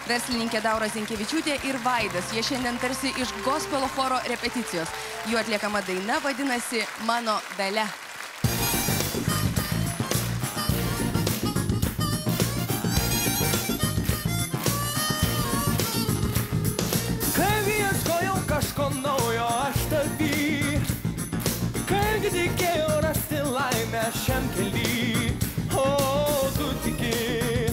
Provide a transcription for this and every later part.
Verslininkė Daura Zinkevičiūtė ir Vaidas. Jie šiandien tarsi iš gospelo choro repeticijos. Jų atliekama daina vadinasi Mano dalia. Kai ieškojau kažko naujo aš tavy, kai tikėjau rasti laimę šiam kely, o tu tiki,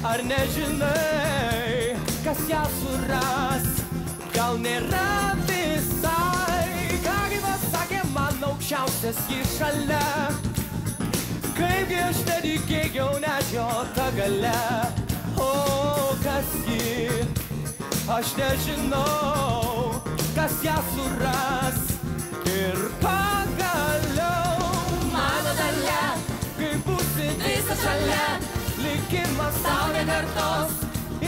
ar nežinai, kas ją suras, gal nėra visai, ką gyvas sakė man aukščiausias jį šalia, kaipgi aš netikėjau net jo tą galę, o kas jį, aš nežinau, kas ją suras ir pagaliau mano dalia, kai būsi visas šalia, likimas tau nekartos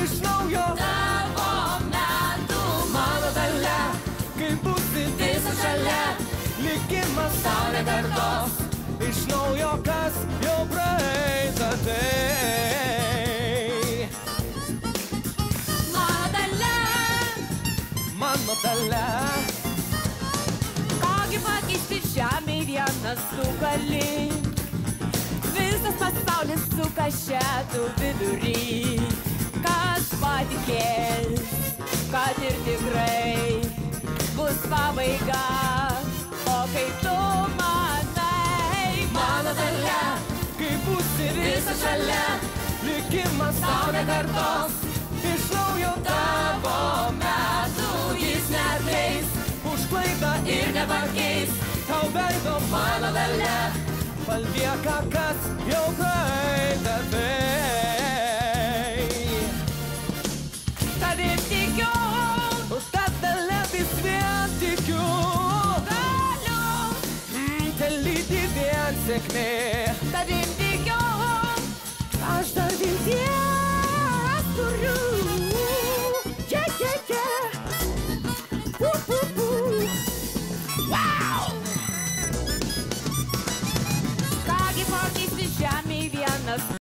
iš naujo tavo metų. Mano dalia, kai būsi visas šalia, likimas tau nekartos iš naujo, kas jau praeita tai. Mano dalia, Kągi pakeisti žemėj vienas tu gali, visas pasaulis suka šitų vidury, kas patikės, kad ir tikrai bus pabaiga, o kai tu manai, mano dalia, kai būsi visas šalia, likimas tau nekartos iš naujo tavo metų. Jis neatleis už klaidą ir nepakeis tau veido. Mano dalia palieka, kas jau praeita tai. Tad ir tikiu, už tą dalia vis vien tikiu, galiu te lydi vien sėkmė.